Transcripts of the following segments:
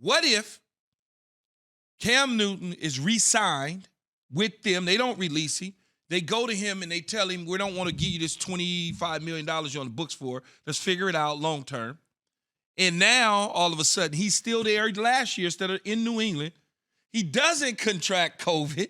What if Cam Newton is re-signed with them? They don't release him. They go to him and they tell him, we don't want to give you this $25 million you're on the books for. Let's figure it out long term. And now, all of a sudden, he's still there last year instead of in New England. He doesn't contract COVID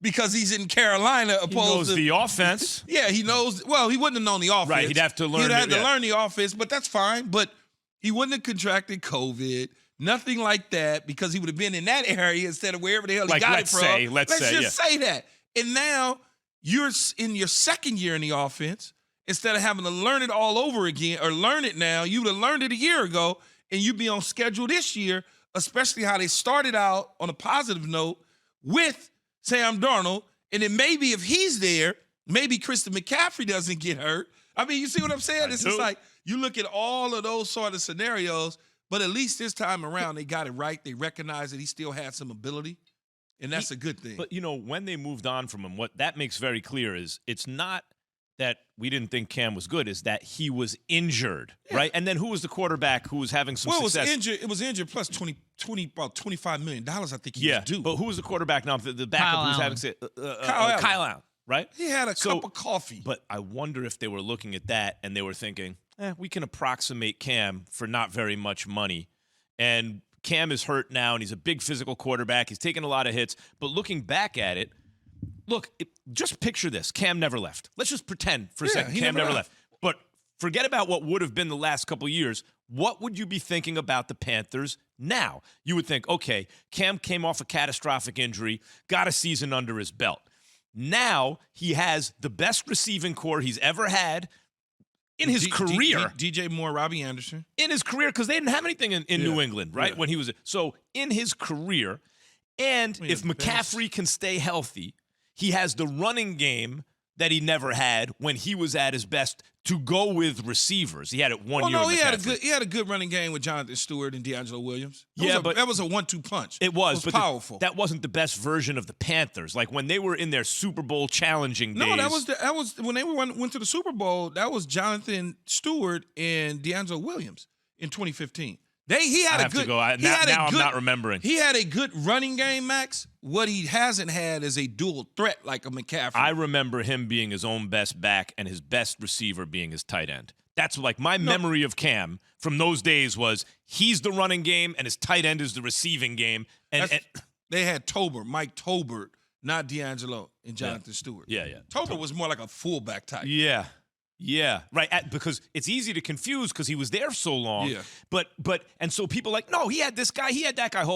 because he's in Carolina opposed to— He knows the offense. Yeah, he knows. Well, he wouldn't have known the offense. Right, he'd have to learn. He'd have to learn the offense, but that's fine. But he wouldn't have contracted COVID, nothing like that, because he would have been in that area instead of wherever the hell he got it from. Let's just say that. And now you're in your second year in the offense. Instead of having to learn it all over again or learn it now, you would have learned it a year ago, and you'd be on schedule this year, especially how they started out on a positive note with Sam Darnold. And then maybe if he's there, maybe Christian McCaffrey doesn't get hurt. I mean, you see what I'm saying? It's just like you look at all of those sort of scenarios, but at least this time around they got it right. They recognized that he still had some ability, and that's a good thing. But, when they moved on from him, what that makes very clear is it's not that we didn't think Cam was good, is that he was injured, right? And then who was the quarterback who was having some success? It was injured plus about $25 million, I think he was due. But who was the quarterback now? The backup who was having Kyle Allen, right? He had a cup of coffee. But I wonder if they were looking at that and they were thinking, we can approximate Cam for not very much money. And Cam is hurt now, and he's a big physical quarterback. He's taking a lot of hits. But looking back at it, just picture this. Cam never left. Let's just pretend for a second Cam never left. But forget about what would have been the last couple of years. What would you be thinking about the Panthers now? You would think, okay, Cam came off a catastrophic injury, got a season under his belt. Now he has the best receiving core he's ever had in his career. DJ Moore, Robbie Anderson. In his career, because they didn't have anything in New England, right? Yeah. When he was so in his career, and if McCaffrey can stay healthy, he has the running game that he never had when he was at his best to go with receivers. He had it one year. He had a good running game with Jonathan Stewart and D'Angelo Williams. But that was a 1-2 punch. It was powerful. That wasn't the best version of the Panthers. Like when they were in their Super Bowl challenging days. No, that was when they went to the Super Bowl. That was Jonathan Stewart and D'Angelo Williams in 2015. I'm not remembering. He had a good running game, Max. What he hasn't had is a dual threat like a McCaffrey. I remember him being his own best back and his best receiver being his tight end. That's like my memory of Cam from those days was he's the running game and his tight end is the receiving game. And they had Mike Tobert, not D'Angelo and Jonathan Stewart. Yeah. Tobert was more like a fullback type. Yeah, right. Because it's easy to confuse because he was there so long. Yeah. But so people like, no, he had this guy, he had that guy.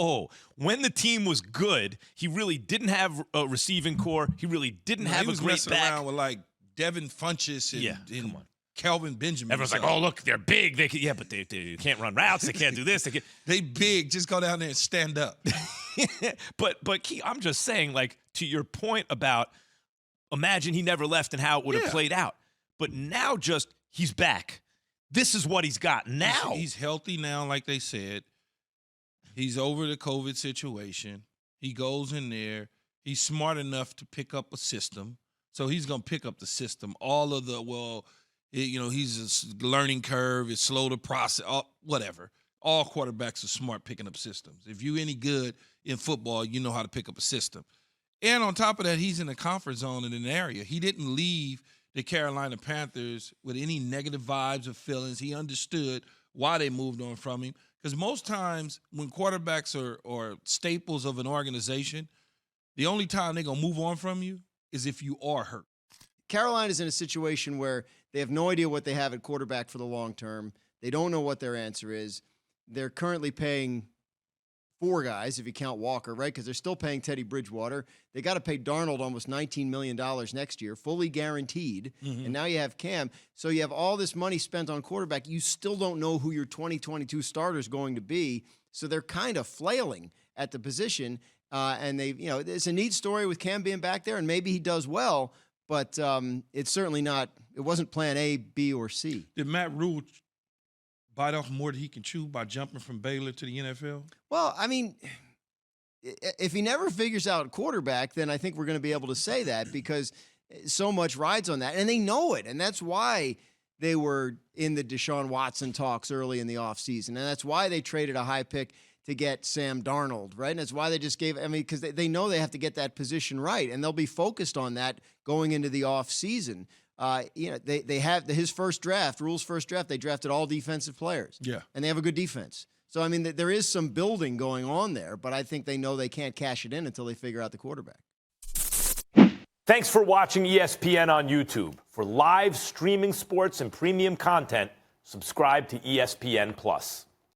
When the team was good, he really didn't have a receiving core. He really didn't have a great back. He was messing around with like Devin Funchess and Kelvin Benjamin. Everyone's like, oh, look, they're big. They can't run routes. They can't do this. They big. Just go down there and stand up. But Key, I'm just saying, like, to your point about imagine he never left and how it would have played out. But now he's back. This is what he's got now. He's healthy now, like they said. He's over the COVID situation. He goes in there. He's smart enough to pick up a system. So he's going to pick up the system. All of the, he's a learning curve. It's slow to process, whatever. All quarterbacks are smart picking up systems. If you're any good in football, you know how to pick up a system. And on top of that, he's in a comfort zone in an area. He didn't leave the Carolina Panthers with any negative vibes or feelings. He understood why they moved on from him. Because most times when quarterbacks are staples of an organization, the only time they're going to move on from you is if you are hurt. Carolina's in a situation where they have no idea what they have at quarterback for the long term. They don't know what their answer is. They're currently paying 4 guys, if you count Walker, right? Because they're still paying Teddy Bridgewater. They got to pay Darnold almost $19 million next year, fully guaranteed. Mm-hmm. And now you have Cam. So you have all this money spent on quarterback. You still don't know who your 2022 starter is going to be. So they're kind of flailing at the position. And it's a neat story with Cam being back there, and maybe he does well. But it's certainly not. It wasn't plan A, B, or C. Did Matt Rule bite off more than he can chew by jumping from Baylor to the NFL? Well, I mean, if he never figures out quarterback, then I think we're going to be able to say that because so much rides on that. And they know it. And that's why they were in the Deshaun Watson talks early in the offseason. And that's why they traded a high pick to get Sam Darnold, right? And that's why they just gave, because they know they have to get that position right, and they'll be focused on that going into the offseason. They have his first draft, Rule's first draft, they drafted all defensive players. Yeah. And they have a good defense. So, there is some building going on there, but I think they know they can't cash it in until they figure out the quarterback. Thanks for watching ESPN on YouTube. For live streaming sports and premium content, subscribe to ESPN+.